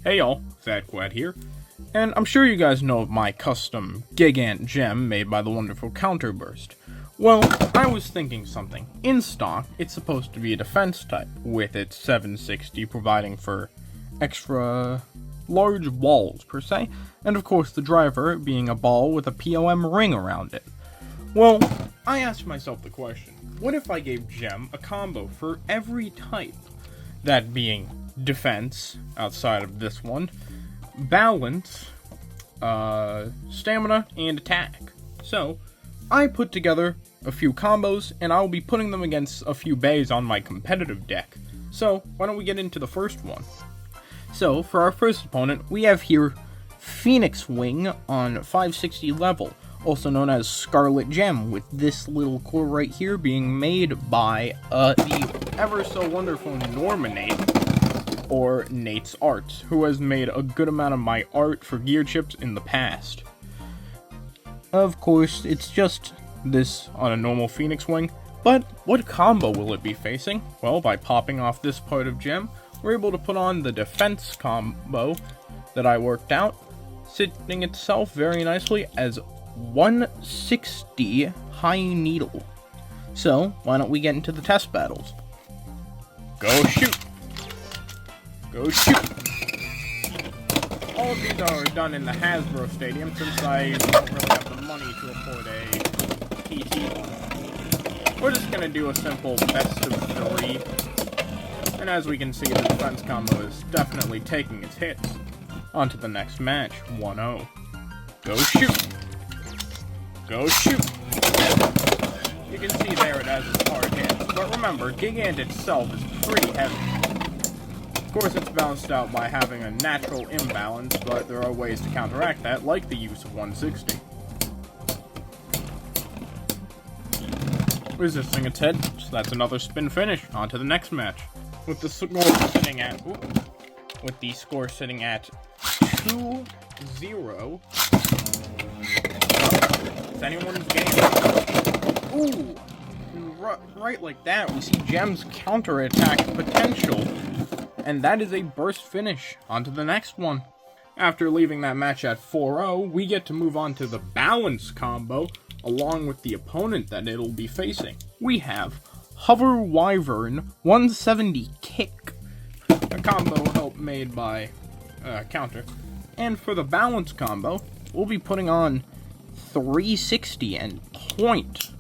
Hey y'all, Fatquat here, and I'm sure you guys know of my custom GigantGem made by the wonderful Counterburst. Well, I was thinking something. In stock, it's supposed to be a defense type, with its 760 providing for extra large walls per se, and of course the driver being a ball with a POM ring around it. Well, I asked myself the question, what if I gave Gem a combo for every type? That being defense, outside of this one, balance, stamina, and attack. So, I put together a few combos, and I'll be putting them against a few bays on my competitive deck. So, why don't we get into the first one? So, for our first opponent, we have here Phoenix Wing on 560 level, also known as Scarlet Gem, with this little core right here being made by the ever so wonderful Nate, or Nate's Arts, who has made a good amount of my art for GearChips in the past. Of course, it's just this on a normal Phoenix Wing, but what combo will it be facing? Well, by popping off this part of Gem, we're able to put on the defense combo that I worked out, sitting itself very nicely as 160 high needle. So, why don't we get into the test battles? Go shoot! Go shoot! All of these are done in the Hasbro Stadium since I don't really have the money to afford a PT one. We're just gonna do a simple best of 3. And as we can see, the defense combo is definitely taking its hits. On to the next match, 1-0. Go shoot! Go shoot! You can see there it has its hard hits, but remember, Gigant itself is pretty heavy. Of course, it's balanced out by having a natural imbalance, but there are ways to counteract that, like the use of 160. Resisting its hit, so that's another spin finish. On to the next match. With the score sitting at 2-0. It's anyone's game. Ooh! Right like that, we see Gem's counter-attack potential. And that is a burst finish. On to the next one. After leaving that match at 4-0, we get to move on to the balance combo, along with the opponent that it'll be facing. We have Hover Wyvern 170 Kick, a combo made by Counter. And for the balance combo, we'll be putting on 360 and Point.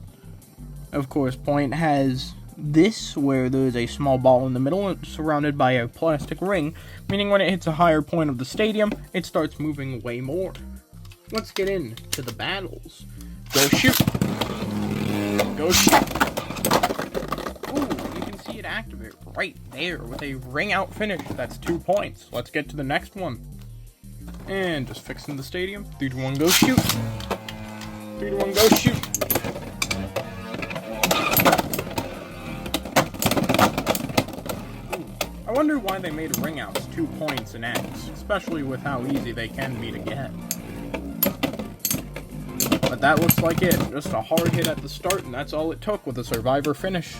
Of course, Point has this, where there's a small ball in the middle and surrounded by a plastic ring, meaning when it hits a higher point of the stadium, it starts moving way more. Let's get into the battles. Go shoot! Go shoot! Ooh, you can see it activate right there with a ring out finish. That's 2 points. Let's get to the next one. And just fixing the stadium. 3-1, go shoot! 3-1, go shoot! I wonder why they made ring outs 2 points in X, especially with how easy they can be to get. But that looks like it. Just a hard hit at the start, and that's all it took with a survivor finish.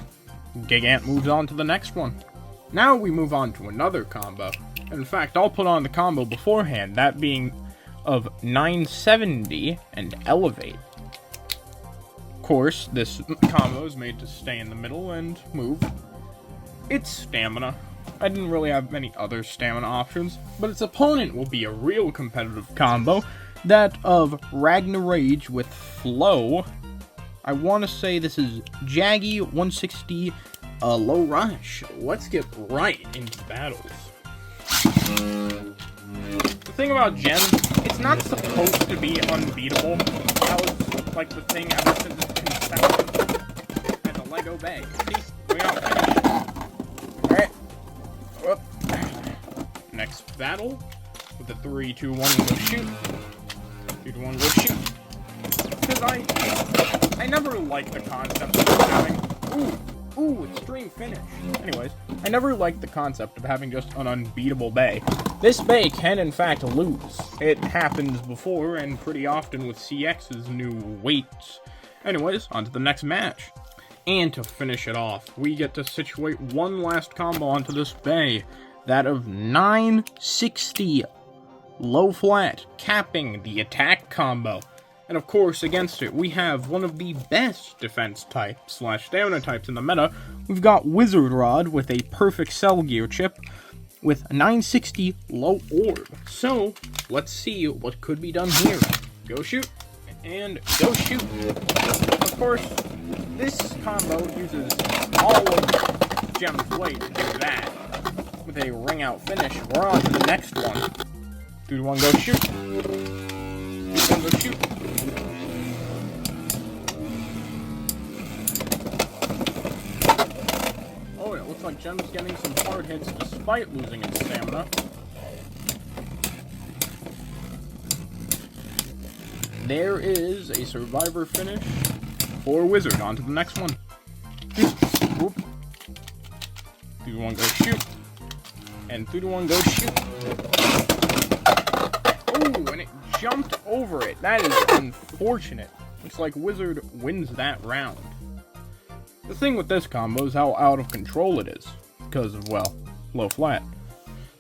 Gigant moves on to the next one. Now we move on to another combo. In fact, I'll put on the combo beforehand, that being of 970 and Elevate. Of course, this combo is made to stay in the middle and move. It's stamina. I didn't really have many other stamina options, but its opponent will be a real competitive combo, that of Ragnarage with Flow. I want to say this is Jaggy 160 Low Rush. Let's get right into battles. The thing about Gem, it's not supposed to be unbeatable. That was like the thing ever since its conception at the Lego Bay. See? We got finished. Alright. Next battle with the 3-2-1 go shoot. 3-2-1 go shoot. Because I never liked the concept of having extreme finish. Anyways, I never liked the concept of having just an unbeatable bay. This bay can in fact lose. It happens before and pretty often with CX's new weights. Anyways, on to the next match. And to finish it off, we get to situate one last combo onto this bay, that of 960 low flat, capping the attack combo. And of course, against it, we have one of the best defense types / stamina types in the meta. We've got Wizard Rod with a PerfectCell GearChip with 960 low orb. So, let's see what could be done here. Go shoot, and go shoot. Of course, this combo uses all of Gem's weight to do that. With a ring out finish, we're on to the next one. 3, 2, 1, go shoot. 3, 2, 1, go shoot. Oh, it looks like Gem's getting some hard hits despite losing its stamina. There is a survivor finish for Wizard. On to the next one. Whoop. 3, 2, 1, go shoot. And 3, 2, 1, go shoot. Oh, and it jumped over it. That is unfortunate. Looks like Wizard wins that round. The thing with this combo is how out of control it is. Because of, well, low flat.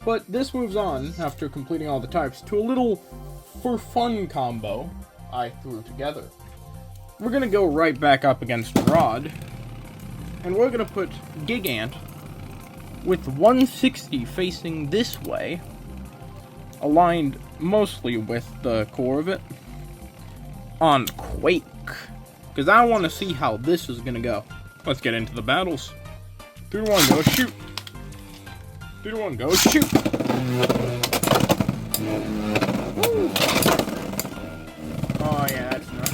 But this moves on, after completing all the types, to a little for fun combo I threw together. We're gonna go right back up against Rod. And we're gonna put Gigant with 160 facing this way, aligned mostly with the core of it, on Quake. Because I want to see how this is going to go. Let's get into the battles. 3, 2, 1, go shoot. 3, 2, 1, go shoot. Woo. Oh yeah, that's nice.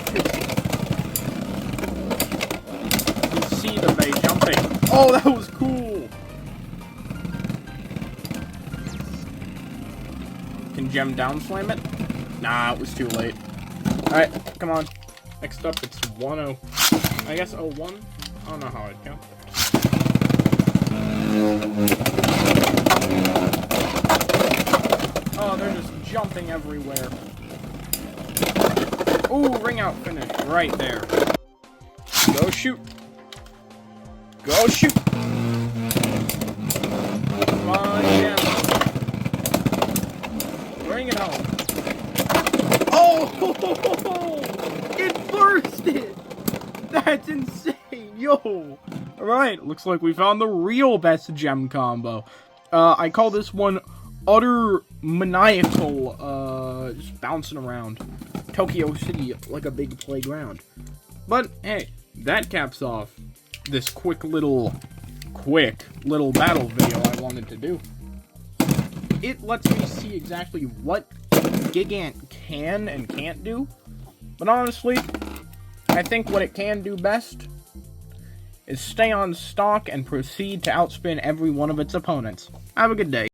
You see the Bay jumping. Oh, that was cool. Can Gem down slam it? Nah, it was too late. Alright, come on. Next up, it's 1-0. I guess 0-1? I don't know how I'd count. Oh, they're just jumping everywhere. Ooh, ring out finish right there. Go shoot. Go shoot. Come on, Gem. Bring it home. Oh! It bursted! That's insane! Yo! Alright, looks like we found the real best Gem combo. I call this one utter maniacal, just bouncing around Tokyo City like a big playground. But, hey, that caps off this quick little battle video I wanted to do. It lets me see exactly what Gigant can and can't do. But honestly, I think what it can do best is stay on stock and proceed to outspin every one of its opponents. Have a good day.